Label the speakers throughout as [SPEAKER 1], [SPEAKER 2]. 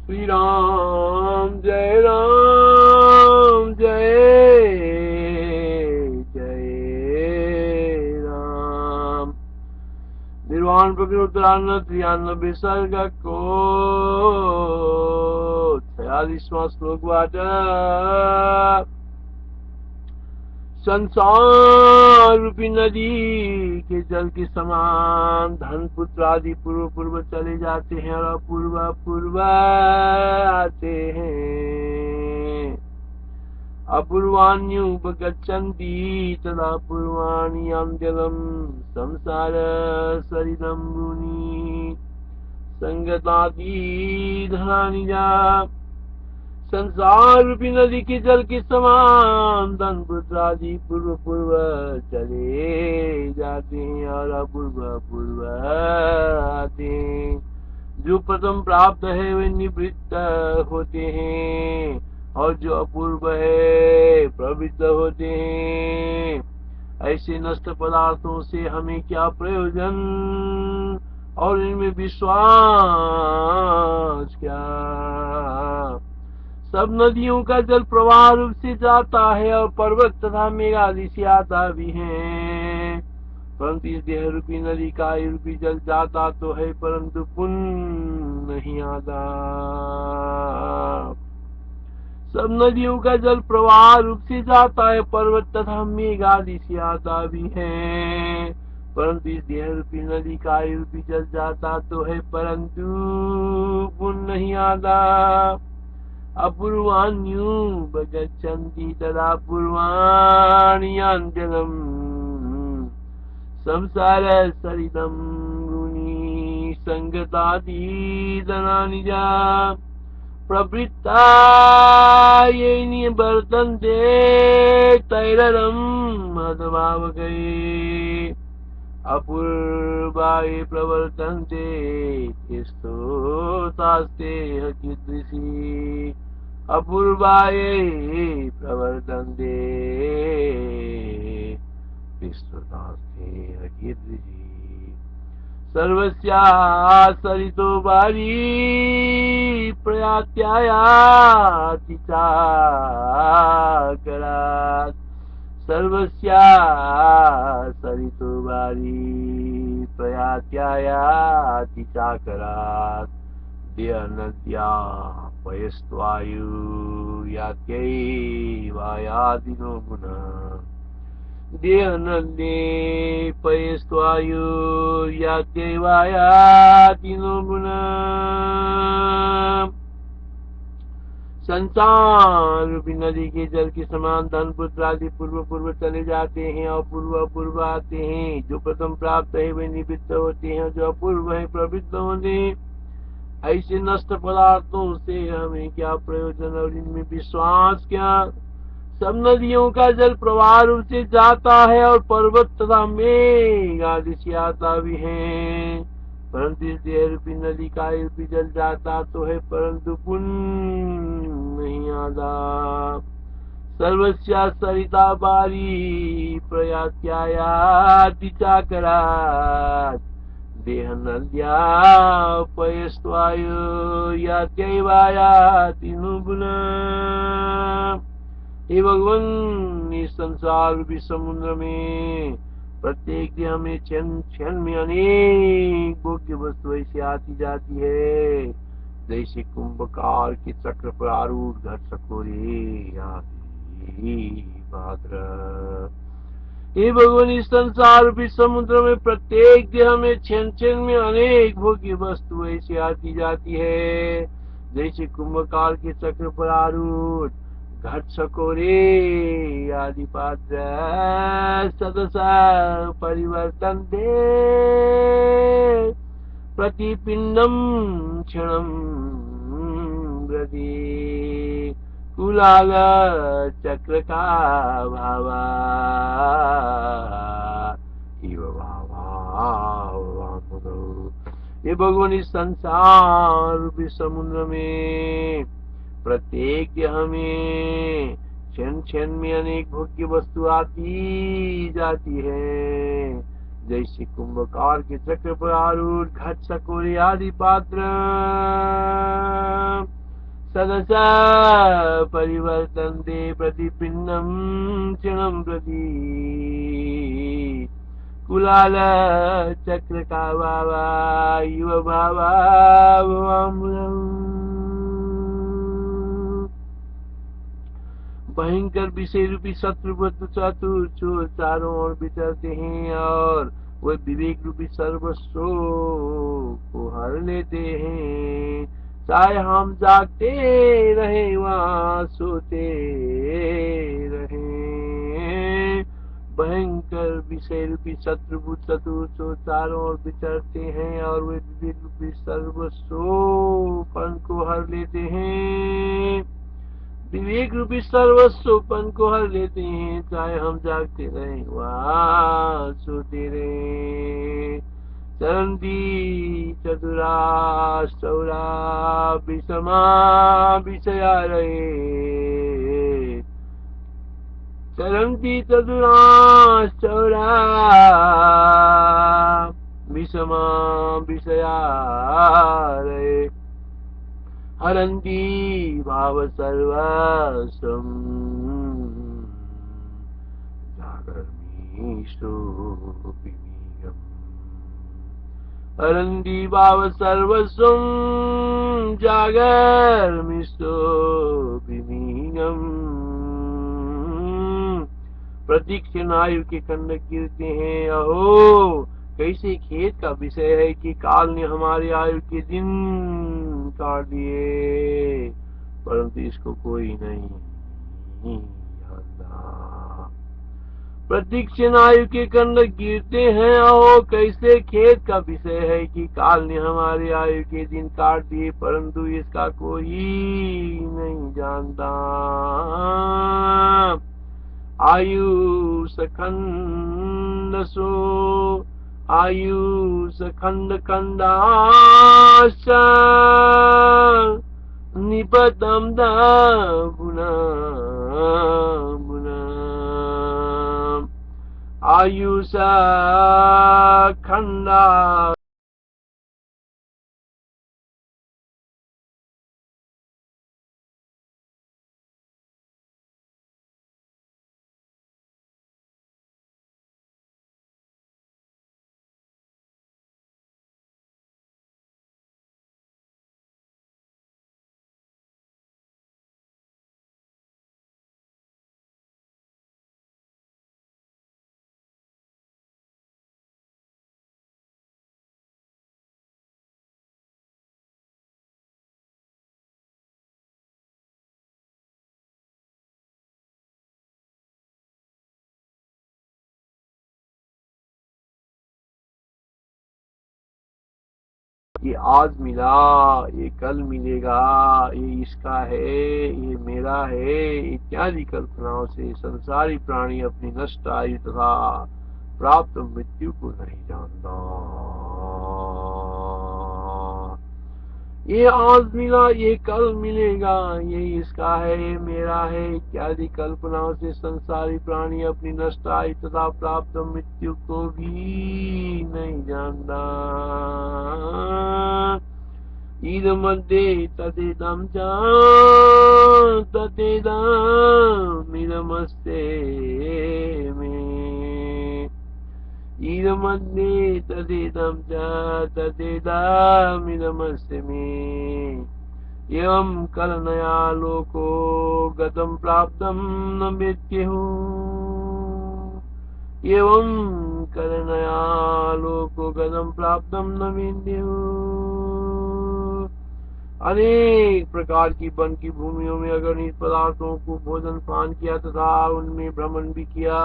[SPEAKER 1] श्री राम जय राम जय जय राम। निर्वाण प्रकृति उत्तरायण 93 सर्ग को 46वां श्लोक वाचा। संसार रूपी नदी के जल के समान धन पुत्र आदि पूर्व पूर्व चले जाते हैं और अपूर्व पूर्व आते हैं। अपूर्वाण्युपगच्छन्ति तदा पूर्वाणि जलम संसार सरिदं मुनि संगतादि धनानि जा। संसार रूपी नदी के जल के समान धन पुत्र आदि पूर्व पूर्व चले जाते हैं और अपूर्व पूर्व आते हैं। जो प्रथम प्राप्त है वे निवृत्त होते हैं और जो अपूर्व है प्रवृत्त होते हैं। ऐसे नष्ट पदार्थों से हमें क्या प्रयोजन और इनमें विश्वास क्या। सब नदियों का जल प्रवाह रूप से जाता है और पर्वत तथा मेघादि से आता भी है, परंतु इस देह रूपी नदी का रूपी जल जाता तो है परंतु पुण्य नहीं आता। सब नदियों का जल प्रवाह रूप से जाता है, पर्वत तथा मेघादि से आता भी है, परंतु इस देह रूपी नदी का रूपी जल जाता तो है परंतु पुण्य नहीं आता। अपूर्वाण्युपगच्छन्ति तदा पूर्वाणि जलम संसार सरिदं मुनि संगतादि धनानि जा। प्रवृत्ता ये निवर्तन्ते तैररं मदभावकै अपूर्वाय प्रवर्तन्ते स्तोतास्ते कीदृशी। अपूर्वाय प्रवर्तन्ते स्तोतास्ते कीदृशी। सर्वस्या सरितो वारी प्रयात्यायाति चाकरात्। सर्वस्या सरितो वारी प्रयात्यायाति चाकरात्। देहनद्या पयस्त्वायुर्यात्यैवायादिनो गुणः। देहनद्ये पयस्त्वायुर्यात्यैवायादिनो गुणः। संसार रूपी नदी के जल के समान धन पुत्र आदि पूर्व पूर्व चले जाते हैं और पूर्व पूर्व आते हैं। जो प्रथम प्राप्त है वे निवृत्त होते हैं, जो अपूर्व है प्रवृत्त होते हैं। ऐसे नष्ट पदार्थों से हमें क्या प्रयोजन और इनमें विश्वास क्या। सब नदियों का जल प्रवाह रूप से जाता है और पर्वत तथा मेघ आदि से आता भी है, परंतु इस देह रूपी नदी का रूपी जल जाता तो है परंतु पुण्य नहीं आता। सर्वस्या सरिता बारी प्रयात्यायाति चाकरात्। देह नद्या पयस्त्वायुर्यात्यैवायाति नो गुणः। हे भगवान, इस संसार रूपी समुद्र में प्रत्येक देह में क्षण क्षण में अनेक भोग्य वस्तु ऐसी आती जाती है, जैसे कुंभकार के चक्र पर आरूढ़ घट सकोरे आदि मात्र। हे भगवान, इस संसार रूपी समुद्र में प्रत्येक देह में क्षण क्षण में अनेक भोग्य वस्तु ऐसी आती जाती है, जैसे कुंभकार के चक्र पर आरूढ़ घट सकोरे आदि पात्र। सदसा परिवर्तन्ते प्रतिपिंडम क्षणम प्रति कुलाल चक्र का भावा इव भावा। ये भगवान, इस संसार रूपी समुद्र में प्रत्येक देह में क्षण क्षण में अनेक भोग्य वस्तु आती जाती है, जैसे कुंभकार के चक्र पर आरूढ़ घट सकोरे आदि पात्र। सदसा परिवर्तन्ते प्रतिपिण्डं क्षणं प्रति कुलाल चक्रकावा युव भावा भयंकर विषय रूपी शत्रुवत चतुर चोर चारों ओर विचरते हैं और वे विवेक रूपी सर्वस्व को हर लेते हैं। चाहे हम जागते रहे वहाँ सोते रहे, भयंकर विषय रूपी शत्रुभूत चतुर चोर चारों ओर विचरते हैं और वे विवेक रूपी सर्वस्वपन को हर लेते हैं। विवेक रूपी सर्वस्वपन को हर लेते हैं, चाहे हम जागते रहे वहाँ सोते रहे। चरंती चतुराष्टौरा विषमा विषया रहे, चरंती चतुराष्टौरा विषमा विषया रहे, हरन्ति भाव सर्वस्वम् जागर्मीष्टोऽपिमीयम्, हरन्ति भाव सर्वस्वम् जागर्मीष्टोऽपिमीयम्। प्रतीक्षण आयु के खंडक गिरते हैं, अहो कैसे खेत का विषय है कि काल ने हमारे आयु के दिन काट दिए, परंतु इसको कोई नहीं जानता। प्रतीक्षण आयु के खंडक गिरते हैं, अहो कैसे खेत का विषय है कि काल ने हमारे आयु के दिन काट दिए, परंतु इसका कोई नहीं जानता। आयु सखंडसो आयुष खंड खंडाश निपतम बुना बुना, आयुष खंडा ये आज मिला, ये कल मिलेगा, ये इसका है, ये मेरा है इत्यादि कल्पनाओं से संसारी प्राणी अपनी नष्ट आयु तथा प्राप्त मृत्यु को नहीं जानता। ये आज मिला, ये कल मिलेगा, ये इसका है, ये मेरा है इत्यादि कल्पनाओं से संसारी प्राणी अपनी नष्ट आयु तथा प्राप्त मृत्यु को भी नहीं जानता। इदमध्ये तदेदं च तदेदमिदमस्ते मे, इदमध्ये तदेदं च तदेदमिदमस्ते मे, एवं कलनया लोको गतं प्राप्तं न वेत्युः, एवं कलनया लोको गतं प्राप्तं न वेद्युः। अनेक प्रकार की वन की भूमियों में अगणित पदार्थों को भोजन पान किया तथा उनमें भ्रमण भी किया,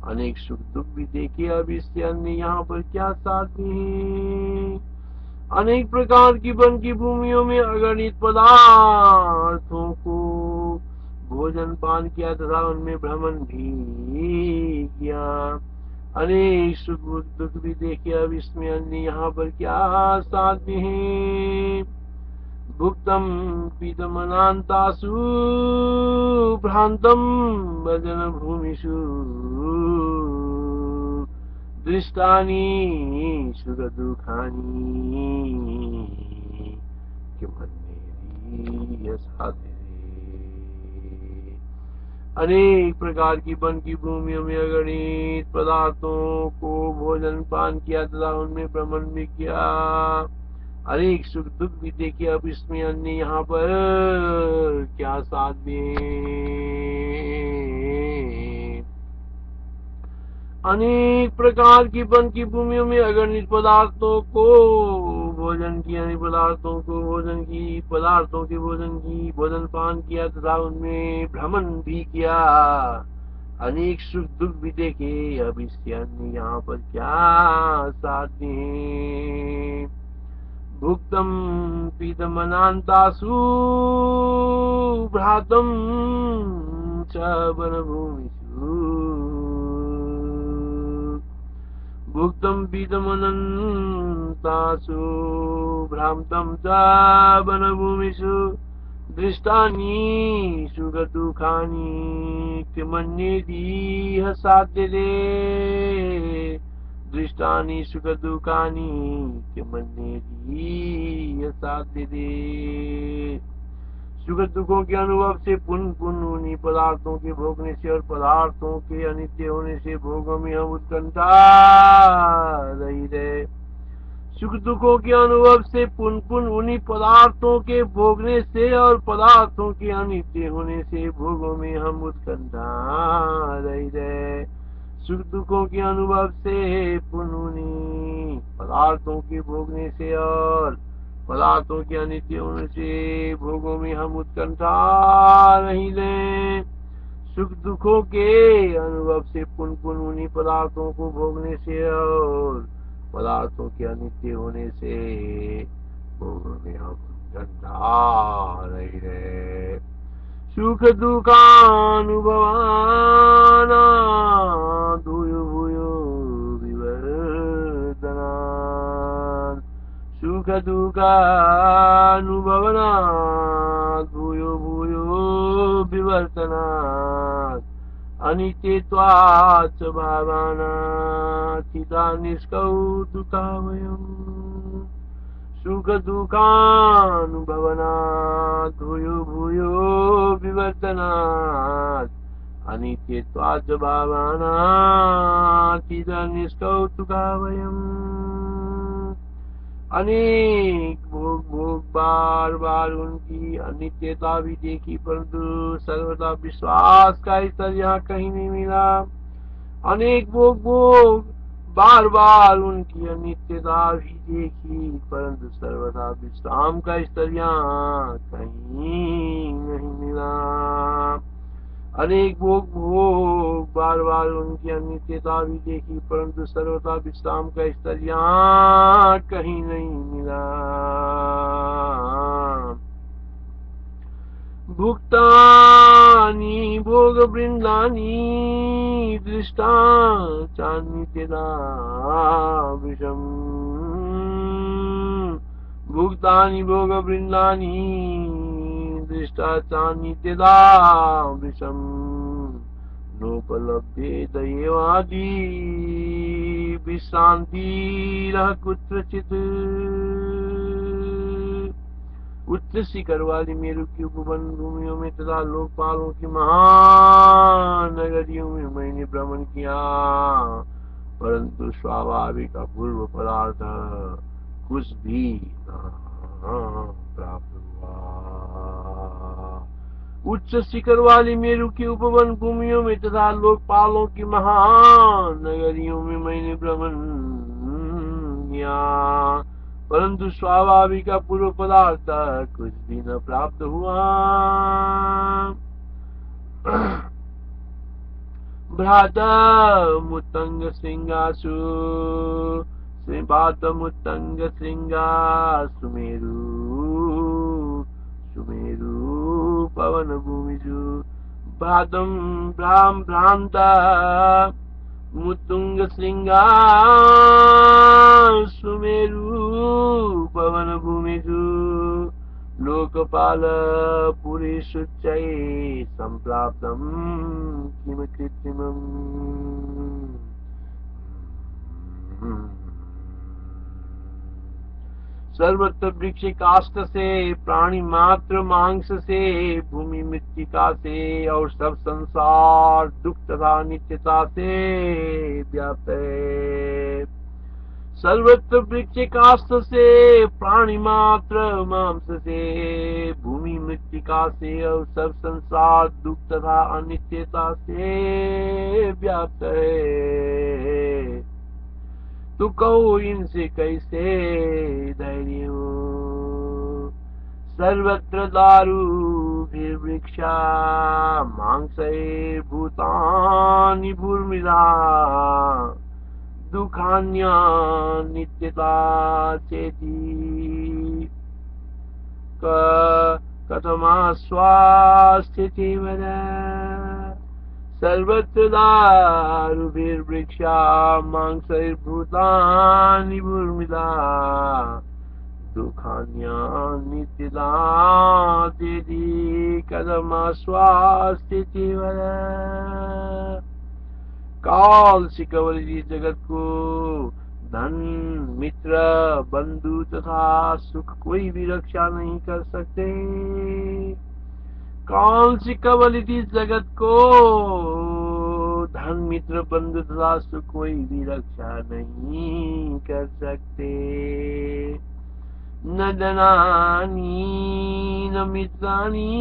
[SPEAKER 1] अनेक सुख दुख भी देखे, अब इससे अन्य यहाँ पर क्या साध्य है। अनेक प्रकार की वन की भूमियों में अगणित पदार्थों को भोजन पान किया तथा उनमें भ्रमण भी किया, अनेक सुख दुख भी देखे, अब इसमें अन्य यहाँ पर क्या साध्य है। भुक्तम पीतम अनांतासु भ्रांतम भजन भूमिषु, दृष्टानि सुख दुखानि किमन्येति साधे। अनेक प्रकार की वन की भूमियों में अगणित पदार्थों को भोजन पान किया तथा उनमें भ्रमण भी किया, अनेक सुख दुख भी देखे। अब इसमें अन्य यहाँ पर क्या साध्य। अनेक प्रकार की वन की भूमियों में अगणित पदार्थों को भोजन किया, अनेक पदार्थों को भोजन की, पदार्थों के भोजन की, भोजन पान किया तथा उनमें भ्रमण भी किया, अनेक सुख दुख भी देखे। अब इसके अन्य यहाँ पर क्या साध्य है। भुक्तम पीतम अनांतासु भ्रातम च वनभूमिषु, भुक्तम पीतम अनंतासु भ्रांतम च वनभूमिषु, दृष्टानि सुख दुःखानि किमन्येदीह साध्यते, दृष्टानि सुख दुःखानि किमन्येदीह साध्यते। सुख दुखों के अनुभव से पुनः पुनः उन्हीं पदार्थों के भोगने से और पदार्थों के अनित्य होने से भोगों में हम उत्कंठा रहित है। सुख दुखों के अनुभव से पुनः पुनः उन्हीं पदार्थों के भोगने से और पदार्थों के अनित्य होने से भोगों में हम उत्कंठा रहित है। सुख दुखों के अनुभव से पुनः उन्हीं पदार्थों के भोगने से और पदार्थों के अनित्य होने से भोगों में हम उत्कंठा रहित है। सुख दुखों के अनुभव से पुनः पुनः उन्हीं पदार्थों को भोगने से और पदार्थों के अनित्य होने से भोगों में हम उत्कंठा रहित है। सुख दुःखानुभवाना भूयो भूयो विवर्धनात्, सुख दुःखानुभवनात् भूयो भूयो विवर्धनात्, अनित्यत्वात् भावानात् चिता निष्कौतुकावयम्, सुख दुःखानुभवनात् भूयो भूयो विवर्धनात्, अनित्यत्वात् भावानात् चिता निष्कौतुकावयम्। अनेक भोग भोग बार बार उनकी अनित्यता भी देखी, परंतु सर्वदा विश्वास का स्तर यहाँ कहीं नहीं मिला। अनेक भोग भोग बार बार उनकी अनित्यता भी देखी, परंतु सर्वदा विश्राम का स्तर यहाँ कहीं नहीं मिला। अनेक भोग भोग बार बार उनकी अनित्यता भी देखी, परंतु सर्वदा विश्राम का स्तर यहाँ कहीं नहीं मिला। भुक्तानि भोग वृंदानि दृष्टा चान्नित्यता विषम, भुक्तानि भोग वृंदानि दृष्टा चान्नित्यता विषम, नोपलभ्येत एवादि विश्रांतिरः कुत्रचित्। उच्च शिखर वाली मेरु की उपवन भूमियों में तथा लोकपालों की महानगरियों में मैंने भ्रमण किया, परंतु स्वाभाविक अपूर्व पदार्थ कुछ भी प्राप्त हुआ। उच्च शिखर वाली मेरु की उपवन भूमियों में तथा लोकपालों की महानगरियों में मैंने भ्रमण किया, परंतु स्वाभाविक पूर्व पदार्थ कुछ भी न प्राप्त हुआ। भ्राता मुत्तंग श्रृंगासु श्रीपात मुत्तंग श्रृंगासु मेरु सुमेरु पवन भूमिषु, भ्रातम भ्राम भ्रांता मुत्तुंग श्रृंगासु मेरु पवन भूमिषु, लोकपाल पुरीशुच्चै संप्राप्तं किम कृत्रिमम्। सर्वत्र वृक्ष काष्ठ से, प्राणी मात्र मांस से, भूमि मृत्तिका से और सब संसार दुख तथा नित्यता से व्याप्त है। सर्वत्र वृक्ष काष्ठ से, प्राणी मात्र मांस से, भूमि मृत्तिका से और सब संसार दुख तथा अनित्यता से व्याप्त है। तू कहो इनसे कैसे धैर्य हो। सर्वत्र दारू वृक्षा मांसैर्भूतानि भूर्मिदा, दुःखान्या नित्यता चेति कथमास्वास्थिति वद। सर्वत्र दारुभिर्वृक्षा मांसैर्भूतानि भूर्मिदा, दुःखान्या नित्यता चेति कथमास्वास्थिति वद। काल से केवल इस जगत को धन मित्र बंधु तथा सुख कोई भी रक्षा नहीं कर सकते। काल से केवल इस जगत को धन मित्र बंधु तथा सुख कोई भी रक्षा नहीं कर सकते। न धनानि न मित्राणि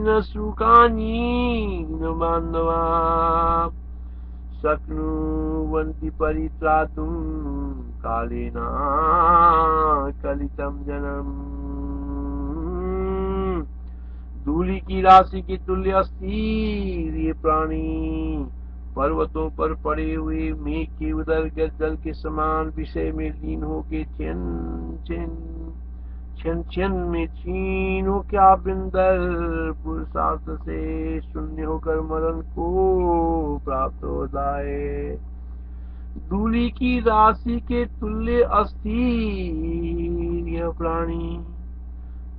[SPEAKER 1] न सुखानि न बान्धवा, शक्नुवन्ति परित्रातुं कालेन कलितं जनम्। धूलि की राशि की तुल्य अस्थिर ये प्राणी, पर्वतों पर पड़े हुए मेघ के उदरगत जल के समान विषय में लीन होके क्षण क्षण में क्षीण हो के आभ्यंतर पुरुषार्थ से शून्य होकर मरण को प्राप्त होता है। धूलि की राशि के तुल्य अस्थिर यह प्राणी,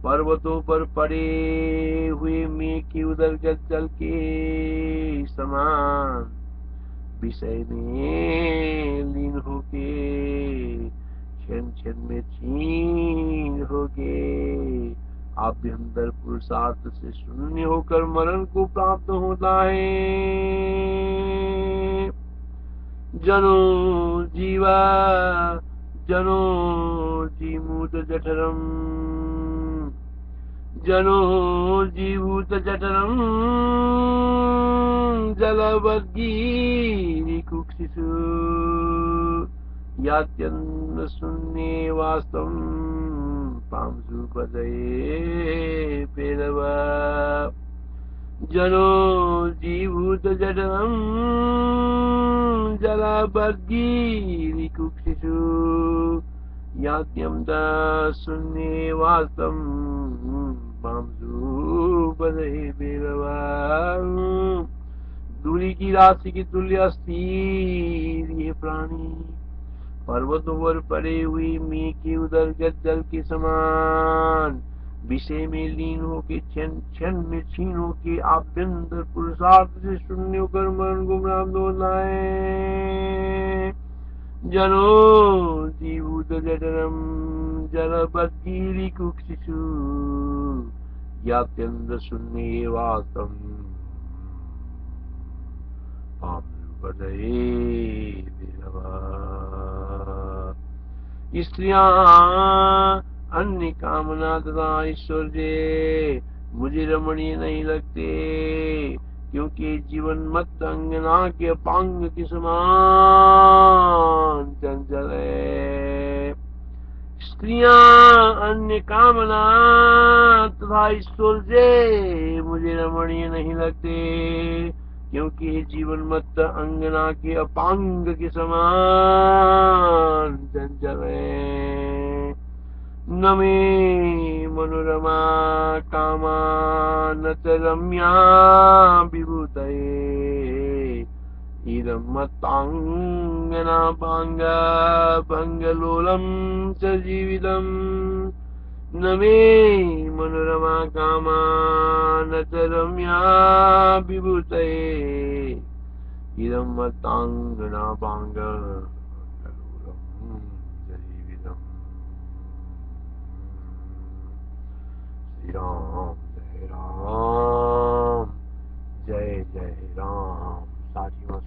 [SPEAKER 1] पर्वतों पर पड़े हुए मेघ के उदरगत जल के समान विषय में लीन होके क्षण क्षण में क्षीण होके आभ्यंतर पुरुषार्थ से शून्य होकर मरण को प्राप्त होता है। जनो जीवा जनो जीमूत जठरम, जनो जीभूत जठरम जलवद्गीरि कुक्षिषु, यात्यन्न शून्ये वास्तवं पांसु पदये पेदव। जनो जीभूत जठरम जलवद्गीरि कुक्षिषु, यात्यन्त शून्ये वास्तवं पांसु पदये पेदव। धूलि की राशि की तुल्य अस्थिर ये प्राणी, पर्वतों पर पड़े हुई मेघ के उदरगत जल के समान विषय में लीन होके क्षण क्षण में क्षीण होके आभ्यंतर पुरुषार्थ से शून्य होकर मरण को प्राप्त होता है। जनो जीभूत जठरम जलवद्गीरि कुक्षिषु, यात्यन्त शून्ये वास्तवं स्त्रियां अन्य कामना तथा ऐश्वर्य मुझे रमणीय नहीं लगते, क्योंकि जीवन मत अंगना के पांग के समान चंचल है। स्त्रियां अन्य कामना तथा ऐश्वर्य मुझे रमणीय नहीं लगते, क्योंकि जीवन मत अंगना के अपांग के समान चंचल है। न मे मनोरमा कामा न च रम्या विभूतये, इदं मत्तांगना पांग भंगलोलम च जीवितम्। न मे मनोरमा कामा न च रम्या विभूतये, इदं मत्तांगना पांग भंगलोलम च जीवितम्। जय राम जय जय राम। साथियों